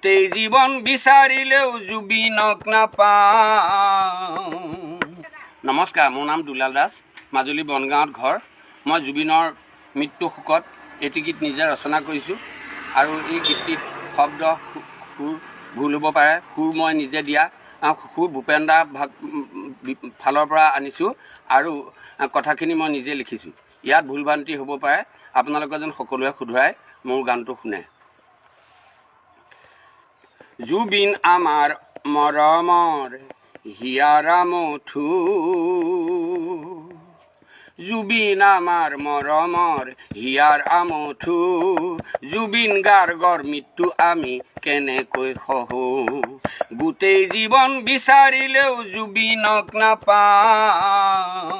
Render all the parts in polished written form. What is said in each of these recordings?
তেই জীবন বিচাৰিলেও জুবিনক নাপাওঁ। নমস্কাৰ, মোৰ নাম দুলাল দাস, মাজুলী বনগাঁৱত ঘৰ। মই জুবিনৰ মৃত্যু শোকত এটি গীত নিজে ৰচনা কৰিছোঁ আৰু এই গীতটিত শব্দ সুৰ ভুল হ'ব পাৰে। সুৰ মই নিজে দিয়া, সুৰ ভূপেন দা ফালৰ পৰা আনিছোঁ আৰু কথাখিনি মই নিজে লিখিছোঁ। ইয়াত ভুল ভ্ৰান্তি হ'ব পাৰে, আপোনালোকে যেন সকলোৱে শুধৰাই মোৰ গানটো শুনে। জুবিন আমাৰ মৰমৰ হিয়াৰা মথু, জুবিন আমাৰ মৰমৰ হিয়াৰ আমঠু, জুবিন গাৰ্গৰ মৃত্যু আমি কেনেকৈ সহো, গোটেই জীৱন বিচাৰিলেও জুবিনক নাপাওঁ,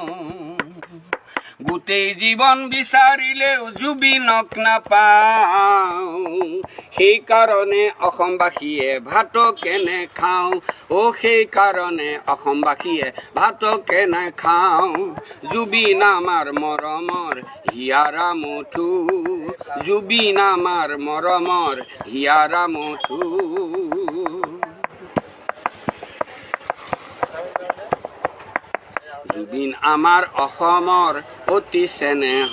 গোটেই জীৱন বিচাৰিলেও জুবিনক নাপাওঁ, সেইকাৰণে অসমবাসীয়ে ভাত কেনে খাওঁ, সেইকাৰণে অসমবাসীয়ে ভাত কেনে খাওঁ, জুবিন আমাৰ মৰমৰ হিয়াৰা মথু, জুবিন আমাৰ মৰমৰ হিয়াৰা মথু। জুবিন আমাৰ অসমৰ অতি চেনেহ,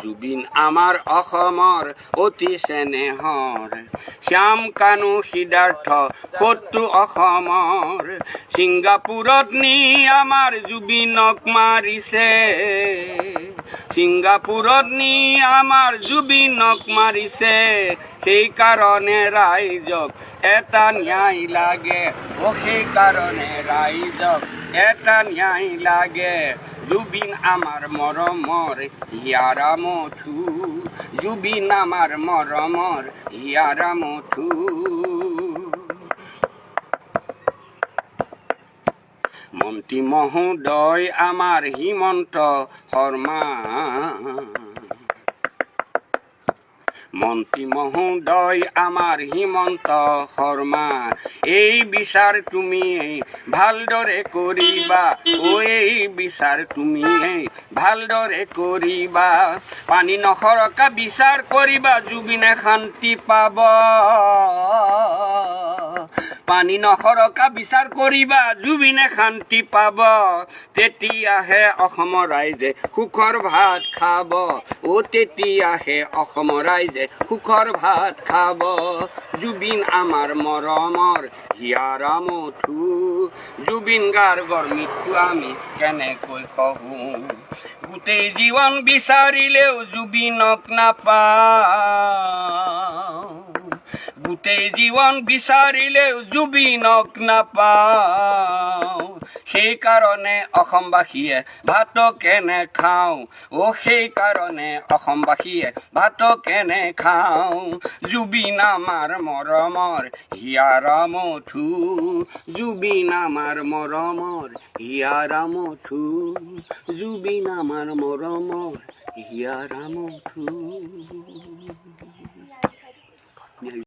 জুবিন আমাৰ অসমৰ অতি চেনেহৰ, শ্যাম কানু সিদ্ধাৰ্থ শত্ৰু অসমৰ, ছিংগাপুৰত নি আমাৰ জুবিনক মাৰিছে, ছিংগাপুৰত নি আমাৰ জুবিনক মাৰিছে, সেইকাৰণে ৰাইজক এটা ন্যায় লাগে, সেইকাৰণে ৰাইজক এটা ন্যায় লাগে, জুবিন আমাৰ মৰমৰ হিয়াৰা মথু, জুবিন আমাৰ মৰমৰ হিয়াৰা মথু। মন্ত্ৰী মহোদয় আমাৰ হিমন্ত শৰ্মা, মন্ত্ৰী মহোদয় আমাৰ হিমন্ত শৰ্মা, এই বিচাৰ তুমি ভালদৰে কৰিবা, এই বিচাৰ তুমি ভালদৰে কৰিবা, পানী নসৰকা বিচাৰ কৰিবা, জুবিনে শান্তি পাব, পানী নসৰকা বিচাৰ কৰিবা, জুবিনে শান্তি পাব, তেতিয়াহে অসমৰ ৰাইজে সুখৰ ভাত খাব, তেতিয়াহে অসমৰ ৰাইজে সুখৰ ভাত খাব, জুবিন আমাৰ মৰমৰ হিয়াৰা মথু, জুবিন গাৰ্গৰ মৃত্যু আমি কেনেকৈ সহো, গোটেই জীৱন বিচাৰিলেও জুবিনক নাপাওঁ, গোটেই জীৱন বিচাৰিলেও জুবিনক নাপাওঁ, সেইকাৰণে অসমবাসীয়ে ভাত কেনে খাওঁ, সেইকাৰণে অসমবাসীয়ে ভাত কেনে খাওঁ, জুবিন আমাৰ মৰমৰ হিয়াৰা মথু, জুবিন আমাৰ মৰমৰ হিয়াৰা মথু, জুবিন আমাৰ মৰমৰ হিয়াৰা মথু।